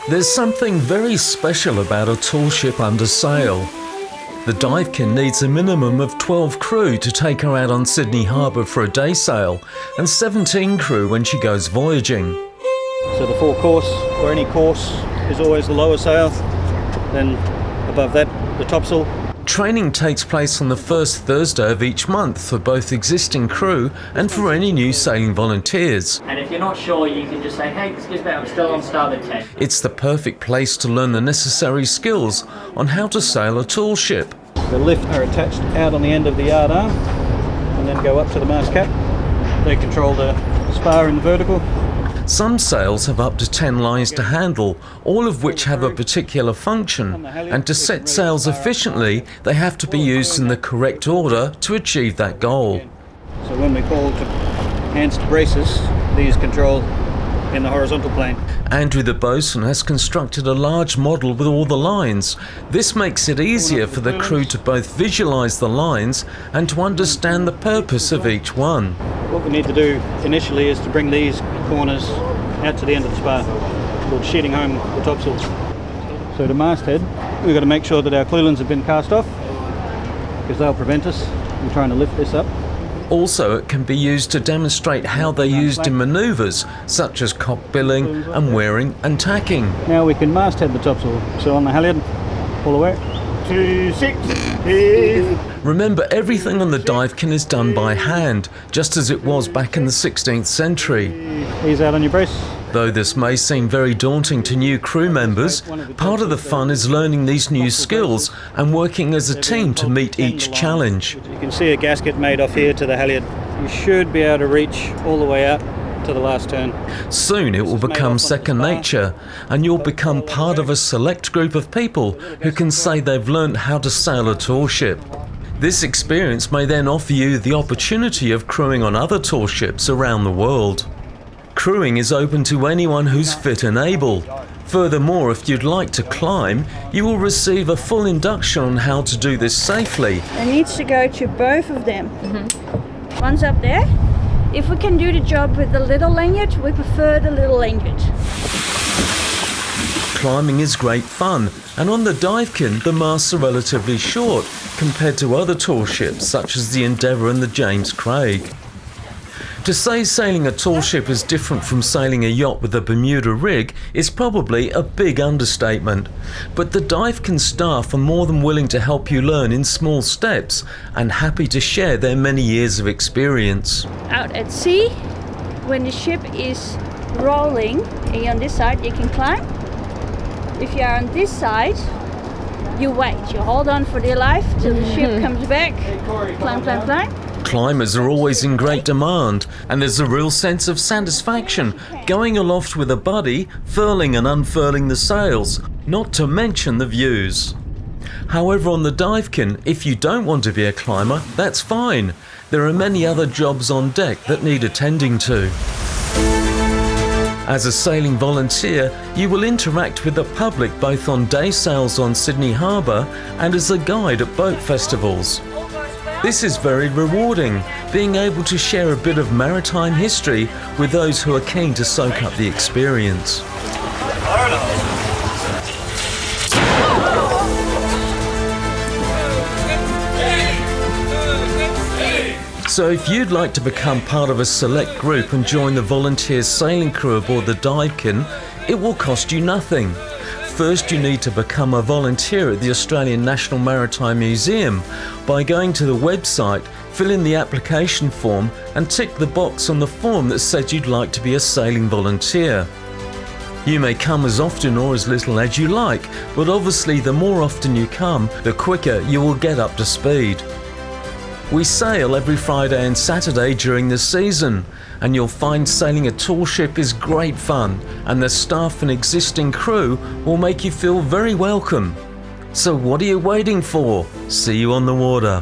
There's something very special about a tall ship under sail. The Duyfken needs a minimum of 12 crew to take her out on Sydney Harbour for a day sail, and 17 crew when she goes voyaging. So the forecourse, or any course, is always the lower sail, then above that the topsail. Training takes place on the first Thursday of each month for both existing crew and for any new sailing volunteers. And if you're not sure, you can just say, hey, excuse me, I'm still on starboard 10. It's the perfect place to learn the necessary skills on how to sail a tall ship. The lift are attached out on the end of the yard arm and then go up to the mast cap. They control the spar in the vertical. Some sails have up to 10 lines to handle, all of which have a particular function, and to set sails efficiently, they have to be used in the correct order to achieve that goal. So when we call to hands to braces, these control in the horizontal plane. Andrew the bosun has constructed a large model with all the lines. This makes it easier for the crew to both visualise the lines and to understand the purpose of each one. What we need to do initially is to bring these corners out to the end of the spar, called sheeting home the topsails. So to masthead, we've got to make sure that our clew-lines have been cast off, because they'll prevent us from trying to lift this up. Also, it can be used to demonstrate how they're used in manoeuvres, such as cock billing and wearing and tacking. Now we can masthead the topsail. So on the halyard, all the way. 2, 6, 8. Remember, everything on the Duyfken is done by hand, just as it was back in the 16th century. Ease out on your brace. Though this may seem very daunting to new crew members, part of the fun is learning these new skills and working as a team to meet each challenge. You can see a gasket made off here to the halyard. You should be able to reach all the way out to the last turn. Soon it will become second nature, and you'll become part of a select group of people who can say they've learned how to sail a tall ship. This experience may then offer you the opportunity of crewing on other tall ships around the world. Crewing is open to anyone who's fit and able. Furthermore, if you'd like to climb, you will receive a full induction on how to do this safely. It needs to go to both of them. One's up there. If we can do the job with the little lanyard, we prefer the little lanyard. Climbing is great fun, and on the Duyfken, the masts are relatively short compared to other tall ships such as the Endeavour and the James Craig. To say sailing a tall ship is different from sailing a yacht with a Bermuda rig is probably a big understatement. But the Duyfken staff are more than willing to help you learn in small steps and happy to share their many years of experience. Out at sea, when the ship is rolling and you're on this side, you can climb. If you are on this side, you wait. You hold on for dear life till the ship comes back. Climb, climb, climb. Climbers are always in great demand, and there's a real sense of satisfaction going aloft with a buddy, furling and unfurling the sails, not to mention the views. However, on the Duyfken, if you don't want to be a climber, that's fine. There are many other jobs on deck that need attending to. As a sailing volunteer, you will interact with the public both on day sails on Sydney Harbour and as a guide at boat festivals. This is very rewarding, being able to share a bit of maritime history with those who are keen to soak up the experience. So if you'd like to become part of a select group and join the volunteer sailing crew aboard the Duyfken, it will cost you nothing. First, you need to become a volunteer at the Australian National Maritime Museum by going to the website, fill in the application form and tick the box on the form that says you'd like to be a sailing volunteer. You may come as often or as little as you like, but obviously the more often you come, the quicker you will get up to speed. We sail every Friday and Saturday during the season, and you'll find sailing a tall ship is great fun, and the staff and existing crew will make you feel very welcome. So what are you waiting for? See you on the water.